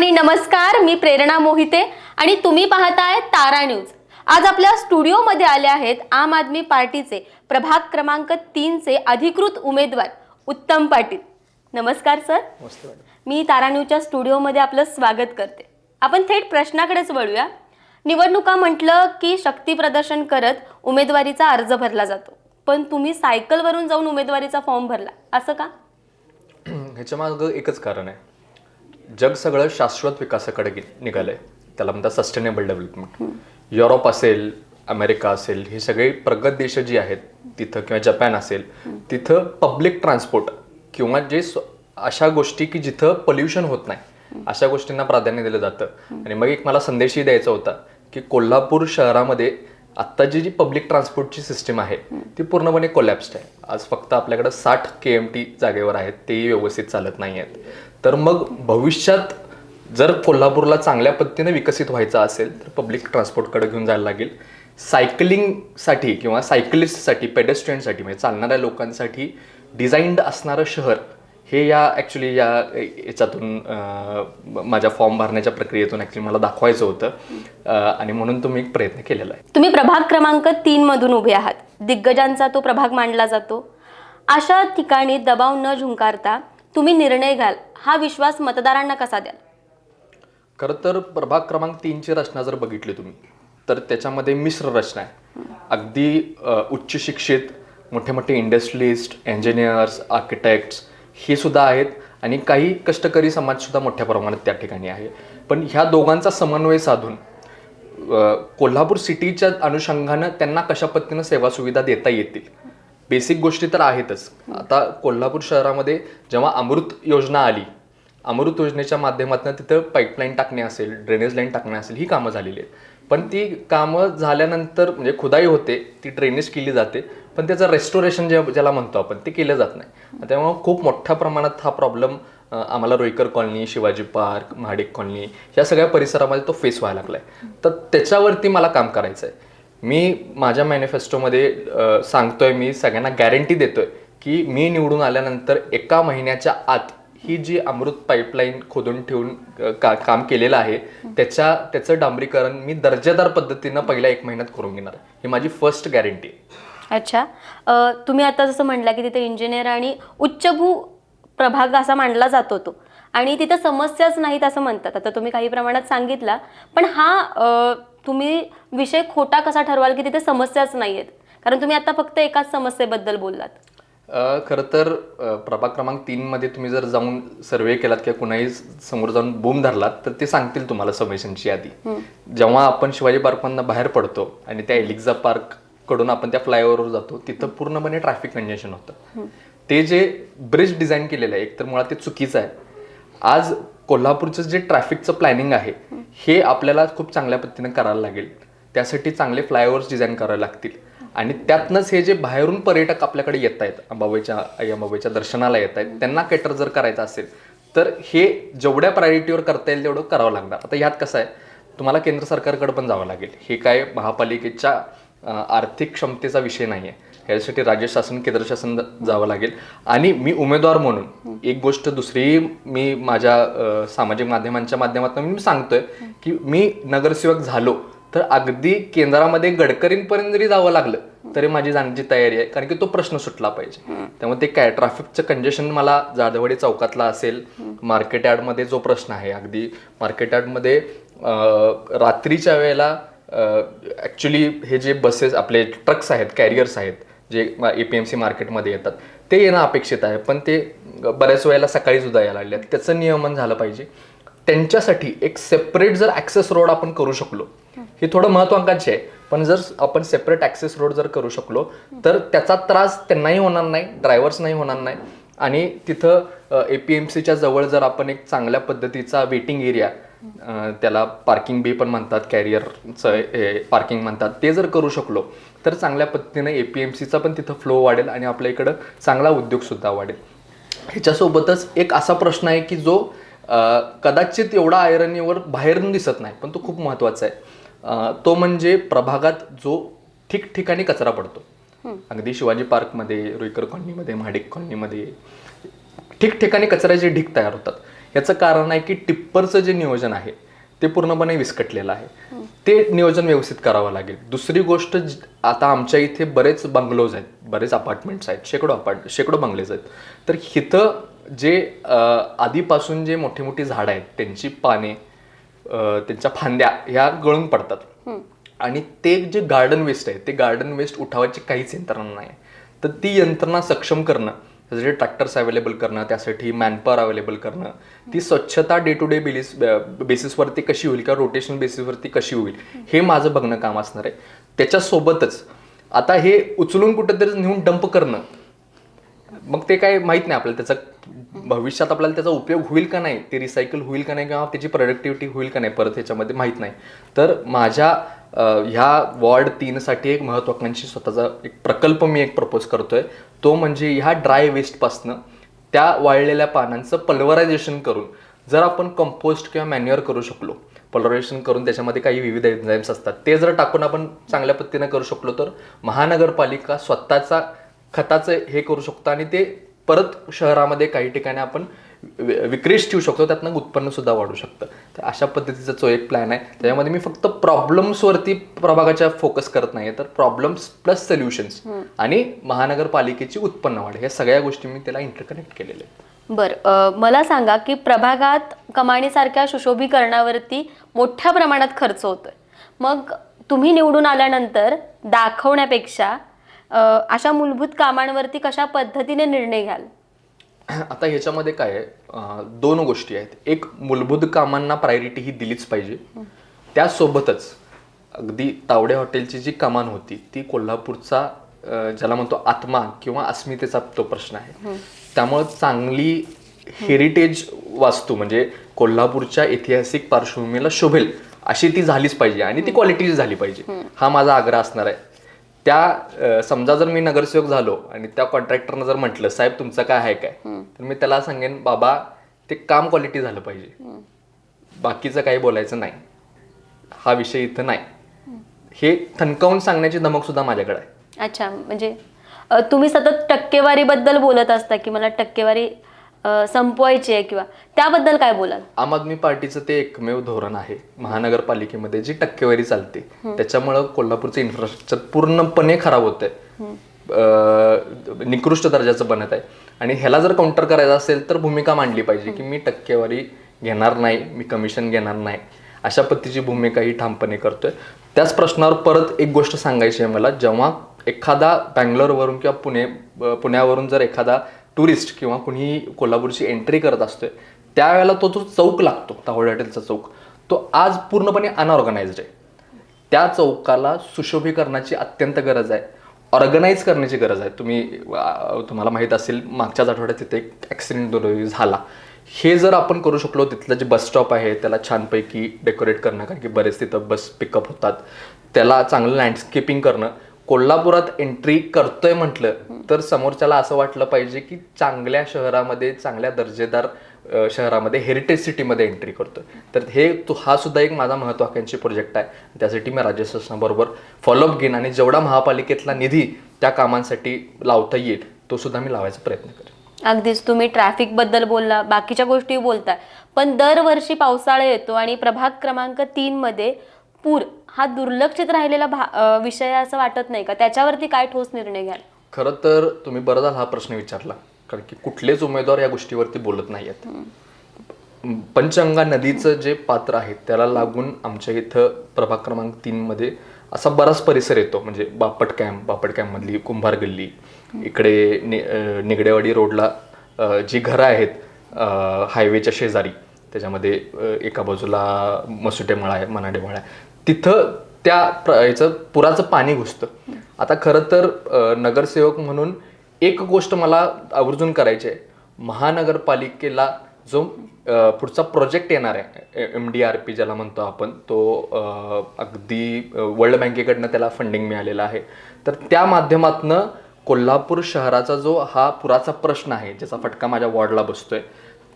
आणि नमस्कार, मी प्रेरणा मोहिते आणि तुम्ही पाहताय तारा न्यूज। आज आपल्या स्टुडिओमध्ये आले आहेत आम आदमी पार्टीचे प्रभाग क्रमांक 3 चे अधिकृत उमेदवार उत्तम पाटील। नमस्कार सर। मी तारा न्यूजच्या स्टुडिओमध्ये आपलं स्वागत करते। आपण थेट प्रश्नाकडेच वळूया। निवडणुका म्हटलं की शक्ती प्रदर्शन करत उमेदवारीचा अर्ज भरला जातो, पण तुम्ही सायकलवरून जाऊन उमेदवारीचा फॉर्म भरला, असं का? ह्याच्या मागं एकच कारण आहे, जग सगळं शाश्वत विकासाकडे निघालंय, त्याला म्हणतात सस्टेनेबल डेव्हलपमेंट। युरोप असेल, अमेरिका असेल, हे सगळे प्रगत देश जी आहेत तिथं, किंवा जपान असेल, तिथं पब्लिक ट्रान्सपोर्ट किंवा जे अशा गोष्टी की जिथं पोल्युशन होत नाही अशा गोष्टींना प्राधान्य दिलं जातं। आणि मग एक मला संदेशही द्यायचा होता की कोल्हापूर शहरामध्ये आत्ता जी पब्लिक ट्रान्सपोर्टची सिस्टीम आहे ती पूर्णपणे कोलॅप्स्ड आहे। आज फक्त आपल्याकडे 60 KMT जागेवर आहेत, तेही व्यवस्थित चालत नाही आहेत। तर मग भविष्यात जर कोल्हापूरला चांगल्या पद्धतीने विकसित व्हायचं असेल तर पब्लिक ट्रान्सपोर्टकडे घेऊन जायला लागेल। सायकलिंगसाठी किंवा सायकलिस्टसाठी, पेडेस्ट्रियनसाठी, म्हणजे चालणाऱ्या लोकांसाठी डिझाईन्ड असणारं शहर हे ॲक्च्युली याच्यातून माझ्या फॉर्म भरण्याच्या प्रक्रियेतून ॲक्च्युली मला दाखवायचं होतं आणि म्हणून तुम्ही एक प्रयत्न केलेला आहे। तुम्ही प्रभाग क्रमांक 3 मधून उभे आहात, दिग्गजांचा तो प्रभाग मानला जातो। अशा ठिकाणी दबाव न झुंकारता तुम्ही निर्णय घ्याल, हा विश्वास मतदारांना कसा द्याल? खरं तर प्रभाग क्रमांक 3ची रचना जर बघितली तुम्ही तर त्याच्यामध्ये मिश्र रचना आहे। अगदी उच्च शिक्षित मोठे मोठे इंडस्ट्रियलिस्ट, इंजिनियर्स, आर्किटेक्ट्स हे सुद्धा आहेत आणि काही कष्टकरी समाजसुद्धा मोठ्या प्रमाणात त्या ठिकाणी आहे। पण ह्या दोघांचा समन्वय साधून कोल्हापूर सिटीच्या अनुषंगानं त्यांना कशा पद्धतीनं सेवा सुविधा देता येतील, बेसिक गोष्टी तर आहेतच। आता कोल्हापूर शहरामध्ये जेव्हा अमृत योजना आली, अमृत योजनेच्या माध्यमातून तिथं पाईपलाईन टाकणे असेल, ड्रेनेज लाईन टाकणे असेल, ही कामं झालेली आहेत। पण ती कामं झाल्यानंतर म्हणजे खुदाई होते, ती ड्रेनेज केली जाते, पण त्याचं रेस्टोरेशन ज्याला म्हणतो आपण ते केलं जात नाही। त्यामुळे खूप मोठ्या प्रमाणात हा प्रॉब्लेम आम्हाला Ruikar colony, Shivaji park, Mahadik colony या सगळ्या परिसरामध्ये तो फेस व्हायला लागला आहे। तर त्याच्यावरती मला काम करायचं आहे। मी माझ्या मॅनिफेस्टोमध्ये सांगतोय, मी सगळ्यांना गॅरंटी देतोय की मी निवडून आल्यानंतर 1 महिन्याच्या आत ही जी अमृत पाईपलाईन खोदून ठेवून काम केलेलं आहे त्याचं डांबरीकरण मी दर्जेदार पद्धतीनं पहिल्या 1 महिन्यात करून घेणार, ही माझी फर्स्ट गॅरंटी आहे। अच्छा, तुम्ही आता जसं म्हटलं की तिथे इंजिनियर आणि उच्चभू प्रभाग असा मानला जातो तो, आणि तिथे समस्याच नाहीत असं म्हणतात। आता तुम्ही काही प्रमाणात सांगितला, पण हा तुम्ही विषय खोटा कसा ठरवाल की तिथे समस्याच नाही आहेत? कारण तुम्ही आता फक्त एकाच समस्येबद्दल बोललात। खरं तर प्रभाग क्रमांक 3 मध्ये तुम्ही जर जाऊन सर्वे केलात किंवा कुणाही समोर जाऊन बूम धरलात तर ते सांगतील तुम्हाला समस्यांची यादी। जेव्हा आपण शिवाजी पार्कमधनं बाहेर पडतो आणि त्या एलिक्झा पार्क कडून आपण त्या फ्लायओव्हरवर जातो, तिथं पूर्णपणे ट्रॅफिक कंजेशन होतं। ते जे ब्रिज डिझाईन केलेलं आहे एकतर मुळात ते चुकीचं आहे। आज कोल्हापूरचं जे ट्रॅफिकचं प्लॅनिंग आहे हे आपल्याला खूप चांगल्या पद्धतीने करायला लागेल, त्यासाठी चांगले फ्लायओव्हर्स डिझाईन करावे लागतील। आणि त्यातनंच हे जे बाहेरून पर्यटक आपल्याकडे येत आहेत, अंबाबाईच्या दर्शनाला येत आहेत, त्यांना केटर जर करायचं असेल तर हे जेवढ्या प्रायोरिटीवर करता येईल तेवढं करावं लागणार। आता ह्यात कसं आहे, तुम्हाला केंद्र सरकारकडे पण जावं लागेल, हे काय महापालिकेच्या आर्थिक क्षमतेचा विषय नाही आहे, ह्यासाठी राज्य शासन, केंद्र शासन जावं लागेल। आणि मी उमेदवार म्हणून एक गोष्ट दुसरी मी माझ्या सामाजिक माध्यमांच्या माध्यमातून मी सांगतोय की मी नगरसेवक झालो तर अगदी केंद्रामध्ये गडकरींपर्यंत जरी जावं लागलं तरी माझी जाण्याची तयारी आहे, कारण की तो प्रश्न सुटला पाहिजे। त्यामुळे ते काय ट्रॅफिकचं कंजेशन मला जाधववाडी चौकातला असेल, मार्केट यार्डमध्ये जो प्रश्न आहे, अगदी मार्केट यार्डमध्ये रात्रीच्या वेळेला ॲक्च्युली हे जे बसेस आपले ट्रक्स आहेत, कॅरियर्स आहेत, जे APMC मार्केटमध्ये येतात ते येणं अपेक्षित आहे, पण ते बऱ्याच वेळेला सकाळी सुद्धा यायला लागले आहेत। त्याचं नियमन झालं पाहिजे। त्यांच्यासाठी एक सेपरेट जर ॲक्सेस रोड आपण करू शकलो, हे थोडं महत्त्वाकांक्षी आहे, पण जर आपण सेपरेट ॲक्सेस रोड जर करू शकलो तर त्याचा त्रास त्यांनाही होणार नाही, ड्रायव्हर्सनाही होणार नाही। आणि तिथं APMCच्या जवळ जर आपण एक चांगल्या पद्धतीचा वेटिंग एरिया, त्याला पार्किंग बे पण म्हणतात, कॅरियरचं पार्किंग म्हणतात, ते जर करू शकलो तर चांगल्या पद्धतीने APMCचा पण तिथं फ्लो वाढेल आणि आपल्या इकडं चांगला उद्योगसुद्धा वाढेल। ह्याच्यासोबतच एक असा प्रश्न आहे की जो कदाचित एवढा आयरनीवर बाहेरून दिसत नाही, पण तो खूप महत्त्वाचा आहे। तो म्हणजे प्रभागात जो ठिकठिकाणी कचरा पडतो, अगदी शिवाजी पार्कमध्ये, रुईकर कॉलनीमध्ये, महाडिक कॉलनीमध्ये ठिकठिकाणी कचऱ्याचे ढीग तयार होतात। याचं कारण आहे की टिप्परचं जे नियोजन आहे ते पूर्णपणे विस्कटलेलं आहे. ते नियोजन व्यवस्थित करावं लागेल. दुसरी गोष्ट, आता आमच्या इथे बरेच बंगलोज आहेत, बरेच अपार्टमेंट्स आहेत, शेकडो बंगलेज आहेत. तर इथं जे आधीपासून जे मोठी मोठी झाडं आहेत त्यांची पाने, त्यांच्या फांद्या ह्या गळून पडतात आणि ते जे गार्डन वेस्ट आहे ते गार्डन वेस्ट उठावायची काहीच यंत्रणा नाही. तर ती यंत्रणा सक्षम करणं, त्यासाठी ट्रॅक्टर्स अवेलेबल करणं, त्यासाठी मॅनपॉवर अवेलेबल करणं, ती स्वच्छता डे टू डे बेसिसवरती कशी होईल किंवा रोटेशनल बेसिसवरती कशी होईल हे माझं बघणं काम असणार आहे. त्याच्यासोबतच आता हे उचलून कुठेतरी नेऊन डंप करणं, मग ते काय माहीत नाही आपल्याला त्याचा भविष्यात आपल्याला त्याचा उपयोग होईल का नाही, ते रिसायकल होईल का नाही किंवा त्याची प्रोडक्टिव्हिटी होईल का नाही परत ह्याच्यामध्ये माहीत नाही. तर माझ्या ह्या वॉर्ड 3साठी एक महत्त्वाकांक्षी स्वतःचा एक प्रकल्प मी प्रपोज करतोय. तो म्हणजे ह्या ड्राय वेस्टपासनं त्या वाळलेल्या पानांचं पल्वरायझेशन करून जर आपण कंपोस्ट किंवा मॅन्युअर करू शकलो, पल्वरायझेशन करून त्याच्यामध्ये काही विविध एन्झाईम्स असतात ते जर टाकून आपण चांगल्या पद्धतीनं करू शकलो तर महानगरपालिका स्वतःचा खताचं हे करू शकतो आणि ते परत शहरामध्ये काही ठिकाणी आपण विक्रीस ठेवू शकतो, त्यातनं उत्पन्न सुद्धा वाढू शकतं. तर अशा पद्धतीचा जो एक प्लॅन आहे त्याच्यामध्ये मी फक्त प्रॉब्लेम्सवरती प्रभागाच्या फोकस करत नाही, तर प्रॉब्लेम्स प्लस सोल्युशन्स आणि महानगरपालिकेची उत्पन्न वाढ ह्या सगळ्या गोष्टी मी त्याला इंटरकनेक्ट केलेल्या आहेत. बरं, मला सांगा की प्रभागात कमानीसारख्या सुशोभीकरणावरती मोठ्या प्रमाणात खर्च होतोय. मग तुम्ही निवडून आल्यानंतर दाखवण्यापेक्षा अशा मूलभूत कामांवरती कशा पद्धतीने निर्णय घ्याल? आता ह्याच्यामध्ये काय आहे, 2 गोष्टी आहेत. एक, मूलभूत कामांना प्रायोरिटी ही दिलीच पाहिजे. त्यासोबतच अगदी तावडे हॉटेलची जी कमान होती ती कोल्हापूरचा ज्याला म्हणतो आत्मा किंवा अस्मितेचा तो प्रश्न आहे. त्यामुळं चांगली हेरिटेज वास्तू म्हणजे कोल्हापूरच्या ऐतिहासिक पार्श्वभूमीला शोभेल अशी ती झालीच पाहिजे आणि ती क्वालिटीची झाली पाहिजे, हा माझा आग्रह असणार आहे. त्या समजा जर मी नगरसेवक झालो आणि त्या कॉन्ट्रॅक्टरनं जर म्हटलं साहेब तुमचं काय आहे काय, तर मी त्याला सांगेन बाबा ते काम क्वालिटी झालं पाहिजे, बाकीचं काही बोलायचं नाही, हा विषय इथं नाही. हे थनकावून सांगण्याची धमक सुद्धा माझ्याकडे आहे. अच्छा, म्हणजे तुम्ही सतत टक्केवारीबद्दल बोलत असता की मला टक्केवारी संपवायची आहे किंवा त्याबद्दल काय बोलाल? आम आदमी पार्टीचं ते एकमेव धोरण आहे महानगरपालिकेमध्ये जी टक्केवारी चालते. त्याच्यामुळं कोल्हापूरचं इन्फ्रास्ट्रक्चर पूर्णपणे खराब होत आहे, निकृष्ट दर्जाचं बनत आहे. आणि ह्याला जर काउंटर करायचं असेल तर भूमिका मांडली पाहिजे की मी टक्केवारी घेणार नाही, मी कमिशन घेणार नाही, अशा पद्धतीची भूमिका ही ठामपणे करतोय. त्याच प्रश्नावर परत एक गोष्ट सांगायची आहे मला. जेव्हा एखादा बँगलोरवरून किंवा पुण्यावरून जर एखादा टुरिस्ट किंवा कुणी कोल्हापूरची एंट्री करत असतोय त्यावेळेला तो चौक लागतो, तावडे हॉटेलचा चौक, तो आज पूर्णपणे अनऑर्गनाइज्ड आहे. त्या चौकाला सुशोभीकरणाची अत्यंत गरज आहे, ऑर्गनाईज करण्याची गरज आहे. तुम्हाला माहीत असेल मागच्याच आठवड्यात तिथे एक ॲक्सिडेंट झाला. हे जर आपण करू शकलो, तिथलं जे बस स्टॉप आहे त्याला छानपैकी डेकोरेट करणं, कारण की बरेच तिथं बस पिकअप होतात, त्याला चांगलं लँडस्केपिंग करणं. कोल्हापुरात एंट्री करतोय म्हटलं तर समोरच्याला असं वाटलं पाहिजे की चांगल्या शहरामध्ये, चांगल्या दर्जेदार शहरामध्ये, हेरिटेज सिटीमध्ये एंट्री करतोय. तर हा सुद्धा एक माझा महत्त्वाकांक्षी प्रोजेक्ट आहे. त्यासाठी मी राज्य शासनाबरोबर फॉलोअप घेईन आणि जेवढा महापालिकेतला निधी त्या कामांसाठी लावता येईल तो सुद्धा मी लावायचा प्रयत्न करेन. अगदीच, तुम्ही ट्रॅफिक बद्दल बोलला, बाकीच्या गोष्टी बोलताय, पण दरवर्षी पावसाळा येतो आणि प्रभाग क्रमांक 3 मध्ये पूर हा दुर्लक्षित राहिलेला विषय असं वाटत नाही का? त्याच्यावरती काय ठोस निर्णय घ्याल? खरं तर तुम्ही बरं झाला हा प्रश्न विचारला, कारण की कुठलेच उमेदवार या गोष्टीवरती बोलत नाही आहेत. पंचगंगा नदीचं जे पात्र आहे त्याला लागून आमच्या इथं प्रभाग क्रमांक 3 मध्ये असा बराच परिसर येतो. म्हणजे बापट कॅम्प मधली कुंभार गल्ली, इकडे निगडेवाडी रोडला जी घरं आहेत हायवेच्या शेजारी, त्याच्यामध्ये एका बाजूला मसुटे मळा आहे, मनाडे मळा आहे, तिथं याचं पुराचं पाणी घुसतं. आता खरं तर नगरसेवक म्हणून एक गोष्ट मला आवर्जून करायची आहे, महानगरपालिकेला जो पुढचा प्रोजेक्ट येणार आहे MDRP ज्याला म्हणतो आपण, तो अगदी वर्ल्ड बँकेकडनं त्याला फंडिंग मिळालेलं आहे. तर त्या माध्यमातनं कोल्हापूर शहराचा जो हा पुराचा प्रश्न आहे ज्याचा फटका माझ्या वॉर्डला बसतोय,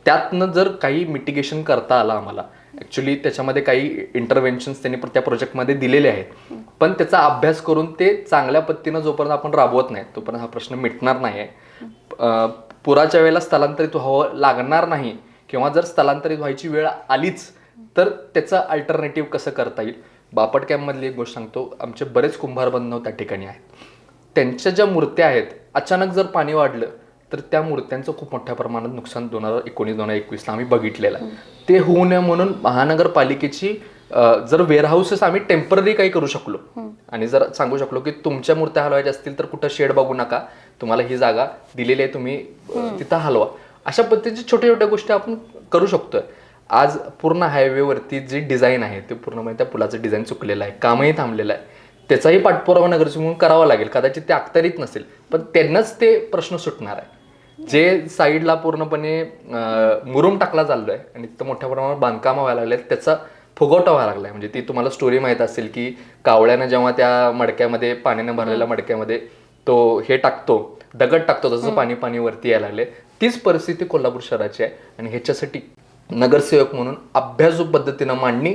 त्यातनं जर काही मिटिगेशन करता आलं आम्हाला, ॲक्च्युली त्याच्यामध्ये काही इंटरव्हेन्शन्स त्यांनी त्या प्रोजेक्टमध्ये दिलेले आहेत, पण त्याचा अभ्यास करून ते चांगल्या पद्धतीनं जोपर्यंत आपण राबवत नाही तोपर्यंत हा प्रश्न मिटणार नाही आहे. पुराच्या वेळेला स्थलांतरित व्हावं लागणार नाही किंवा जर स्थलांतरित व्हायची वेळ आलीच तर त्याचं अल्टरनेटिव्ह कसं करता येईल. बापट कॅम्पमधली एक गोष्ट सांगतो, आमचे बरेच कुंभार बांधव त्या ठिकाणी आहेत. त्यांच्या ज्या मूर्त्या आहेत, अचानक जर पाणी वाढलं तर त्या मूर्त्यांचं खूप मोठ्या प्रमाणात नुकसान 2019-2021ला आम्ही बघितलेलं आहे. ते होऊ नये म्हणून महानगरपालिकेची जर वेअरहाऊसेस आम्ही टेम्पररी काही करू शकलो आणि जर सांगू शकलो की तुमच्या मूर्त्या हलवायच्या असतील तर कुठं शेड बघू नका, तुम्हाला ही जागा दिलेली आहे, तुम्ही तिथं हलवा. अशा पद्धतीच्या छोट्या छोट्या गोष्टी आपण करू शकतोय. आज पूर्ण हायवेवरती जी डिझाईन आहे ते पूर्णपणे त्या पुलाचं डिझाईन चुकलेलं आहे, कामही थांबलेलं आहे. त्याचाही पाठपुरावा नगरसेवक म्हणून करावा लागेल. कदाचित ते अखत्यारीत नसेल पण त्यांनाच ते प्रश्न सुटणार आहे. जे साईडला पूर्णपणे मुरुम टाकला चाललोय आणि तिथं मोठ्या प्रमाणात बांधकामं व्हायला लागले, त्याचा फुगवटा व्हायला लागलाय. म्हणजे ती तुम्हाला स्टोरी माहीत असेल की कावळ्यानं जेव्हा त्या मडक्यामध्ये, पाण्यानं भरलेल्या मडक्यामध्ये तो हे टाकतो, दगड टाकतो, तसं पाणी वरती यायला लागले. तीच परिस्थिती कोल्हापूर शहराची आहे आणि ह्याच्यासाठी नगरसेवक म्हणून अभ्यासू पद्धतीनं मांडणी,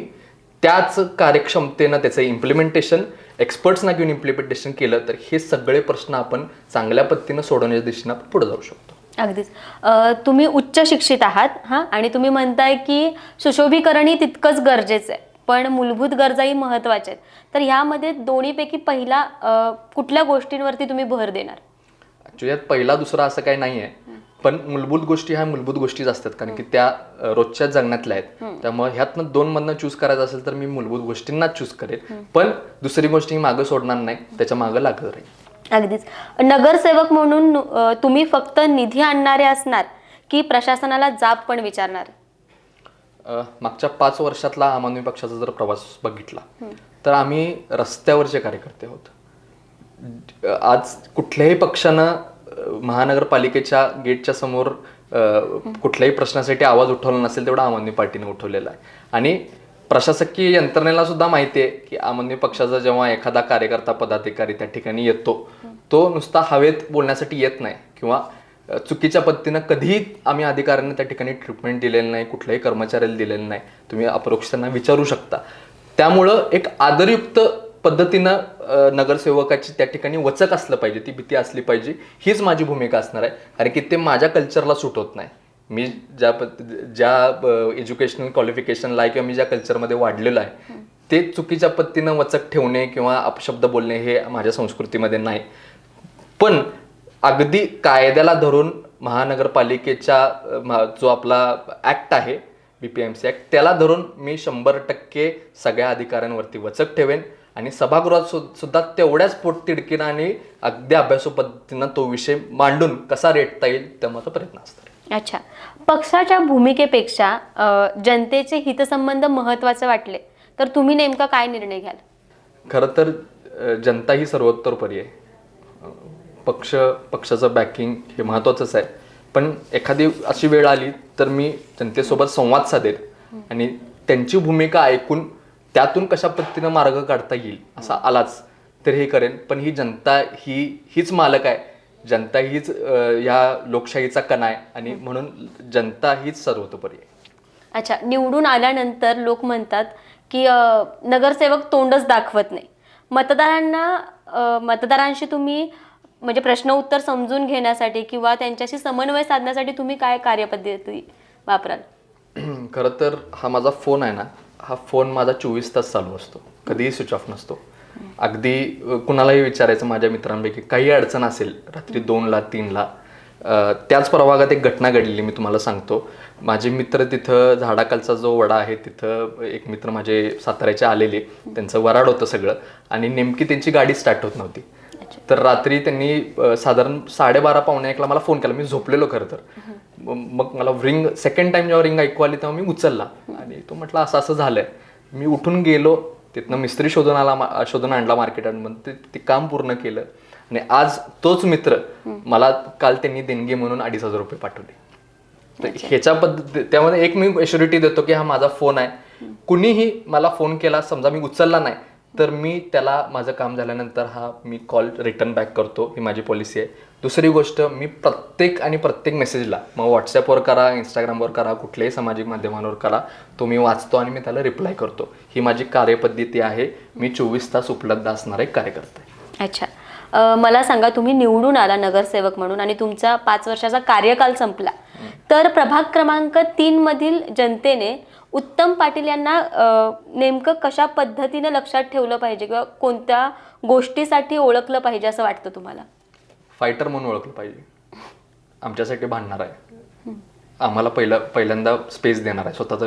त्याच कार्यक्षमतेनं त्याचं इम्प्लिमेंटेशन, एक्सपर्ट्सना घेऊन इम्प्लिमेंटेशन केलं तर हे सगळे प्रश्न आपण चांगल्या पद्धतीनं सोडवण्याच्या दिशेनं आपण पुढे जाऊ शकतो. अगदीच. तुम्ही उच्च शिक्षित आहात आणि तुम्ही म्हणताय की सुशोभीकरणही तितकंच गरजेचं आहे, पण मूलभूत गरजाही महत्त्वाच्या आहेत. तर ह्यामध्ये दोन्हीपैकी पहिला कुठल्या गोष्टींवरती तुम्ही भर देणार? ॲक्च्युली यात पहिला दुसरा असं काही नाही आहे, पण मूलभूत गोष्टी ह्या मूलभूत गोष्टीच असतात, कारण की त्या रोजच्या जगण्यातल्या आहेत. त्यामुळे ह्यातनं दोनमधनं चूज करायचं असेल तर मी मूलभूत गोष्टींनाच चूज करेन, पण दुसरी गोष्टी मागं सोडणार नाही, त्याच्या मागं लागत राहील. अगदीच. नगरसेवक म्हणून तुम्ही फक्त निधी आणणारे असणार की प्रशासनाला जाब पण विचारणार? मागच्या 5 वर्षातला आम आदमी पक्षाचा जर प्रवास बघितला तर आम्ही रस्त्यावरचे कार्यकर्ते आहोत. आज कुठल्याही पक्षानं महानगरपालिकेच्या गेटच्या समोर कुठल्याही प्रश्नासाठी आवाज उठवला नसेल तेवढा आम आदमी पार्टीने उठवलेला आहे. आणि प्रशासकीय यंत्रणेला सुद्धा माहिती आहे की आम आदमी पक्षाचा जेव्हा एखादा कार्यकर्ता, पदाधिकारी त्या ठिकाणी येतो, तो नुसता हवेत बोलण्यासाठी येत नाही किंवा चुकीच्या पद्धतीनं कधीही आम्ही अधिकाऱ्यांना त्या ठिकाणी ट्रीटमेंट दिलेलं नाही, कुठल्याही कर्मचाऱ्याला दिलेलं नाही. तुम्ही अप्रोक्ष त्यांना विचारू शकता. त्यामुळं एक आदरयुक्त पद्धतीनं नगरसेवकाची त्या ठिकाणी वचक असलं पाहिजे, ती भीती असली पाहिजे, हीच माझी भूमिका असणार आहे. कारण की ते माझ्या कल्चरला सूट होत नाही. मी ज्या एज्युकेशनल क्वालिफिकेशनला आहे किंवा मी ज्या कल्चरमध्ये वाढलेलो आहे ते चुकीच्या पद्धतीनं वचक ठेवणे किंवा अपशब्द बोलणे हे माझ्या संस्कृतीमध्ये नाही. पण अगदी कायद्याला धरून महानगरपालिकेच्या जो आपला ॲक्ट आहे, BPMC ॲक्ट, त्याला धरून मी 100% सगळ्या अधिकाऱ्यांवरती वचक ठेवेन आणि सभागृहात सुद्धा तेवढ्याच पोटतिडकीनं आणि अगदी अभ्यासू पद्धतीनं तो विषय मांडून कसा रेटता येईल त्या माझा प्रयत्न असतो. अच्छा. पक्षाच्या भूमिकेपेक्षा जनतेचे हितसंबंध महत्त्वाचे वाटले तर तुम्ही नेमका काय निर्णय घ्याल? खरं तर जनता ही सर्वोत्तर पर्याय. पक्षाचं बॅकिंग हे महत्त्वाचंच आहे, पण एखादी अशी वेळ आली तर मी जनतेसोबत संवाद साधेन आणि त्यांची भूमिका ऐकून त्यातून कशा पद्धतीनं मार्ग काढता येईल असा आलाच तर हे करेन. पण ही जनता हीच मालक आहे, जनता हीच या लोकशाहीचा कणा आहे आणि म्हणून जनता हीच सर्वतोपरी आहे. अच्छा. निवडून आल्यानंतर लोक म्हणतात की नगरसेवक तोंडच दाखवत नाही. मतदारांशी तुम्ही म्हणजे प्रश्न उत्तर समजून घेण्यासाठी किंवा त्यांच्याशी समन्वय साधण्यासाठी तुम्ही काय कार्यपद्धती वापराल? खरं तर हा माझा फोन आहे ना, हा फोन माझा 24 तास चालू असतो, कधीही स्विच ऑफ नसतो. अगदी कुणालाही विचारायचं माझ्या मित्रांपैकी काही अडचण असेल रात्री 2ला 3ला, त्याच प्रभागात एक घटना घडलेली मी तुम्हाला सांगतो. माझे मित्र तिथं झाडाखालचा जो वडा आहे तिथं एक मित्र माझे साताऱ्याचे आलेले, त्यांचं वराड होतं सगळं आणि नेमकी त्यांची गाडी स्टार्ट होत नव्हती. तर रात्री त्यांनी साधारण 12:30-1:45 मला फोन केला. मी झोपलेलो खरं तर. मग मला रिंग, सेकंड टाइम जेव्हा रिंग ऐकू आली तेव्हा मी उचलला आणि तो म्हटला असं असं झालंय. मी उठून गेलो, तिथनं मिस्त्री शोधून आणला मार्केटात, ते काम पूर्ण केलं आणि आज तोच मित्र मला काल त्यांनी देणगी म्हणून 2,500 रुपये पाठवले. तर ह्याच्या त्यामध्ये एक मी एश्युरिटी देतो की हा माझा फोन आहे. कुणीही मला फोन केला, समजा मी उचलला नाही तर मी त्याला माझं काम झाल्यानंतर मी कॉल रिटर्न बॅक करतो, ही माझी पॉलिसी आहे. दुसरी गोष्ट, मी प्रत्येक मेसेजला, मग व्हॉट्सॲपवर करा, इंस्टाग्रामवर करा, कुठल्याही सामाजिक माध्यमांवर करा, तो मी वाचतो आणि मी त्याला रिप्लाय करतो. ही माझी कार्यपद्धती आहे. मी 24 तास उपलब्ध असणार एक कार्यकर्ता आहे. अच्छा. मला सांगा, तुम्ही निवडून आला नगरसेवक म्हणून आणि तुमचा 5 वर्षाचा कार्यकाल संपला तर प्रभाग क्रमांक 3 मधील जनतेने उत्तम पाटील यांना नेमकं कशा पद्धतीने लक्षात ठेवलं पाहिजे किंवा कोणत्या गोष्टीसाठी ओळखलं पाहिजे असं वाटतं तुम्हाला? फायटर म्हणून ओळखलं पाहिजे. आमच्यासाठी भांडणार आहे, आम्हाला पहिल्यांदा स्पेस देणार आहे, स्वतःचा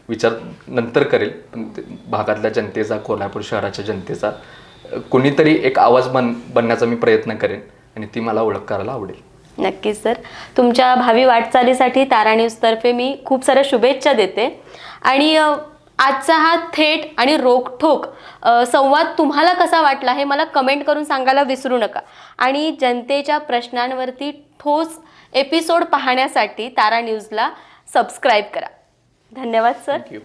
विचार नंतर करेल, पण भागातल्या जनतेचा, कोल्हापूर शहराच्या जनतेचा कोणीतरी एक आवाज बनण्याचा मी प्रयत्न करेन आणि ती मला ओळख करायला आवडेल. नक्कीच सर. तुमच्या भावी वाटचालीसाठी तारा न्यूजतर्फे मी खूप साऱ्या शुभेच्छा देते. आणि आजचा हा थेट आणि रोखठोक संवाद तुम्हाला कसा वाटला हे मला कमेंट करून सांगायला विसरू नका. आणि जनतेच्या प्रश्नांवरती ठोस एपिसोड पाहण्यासाठी तारा न्यूजला सबस्क्राईब करा. धन्यवाद सर. थँक्यू.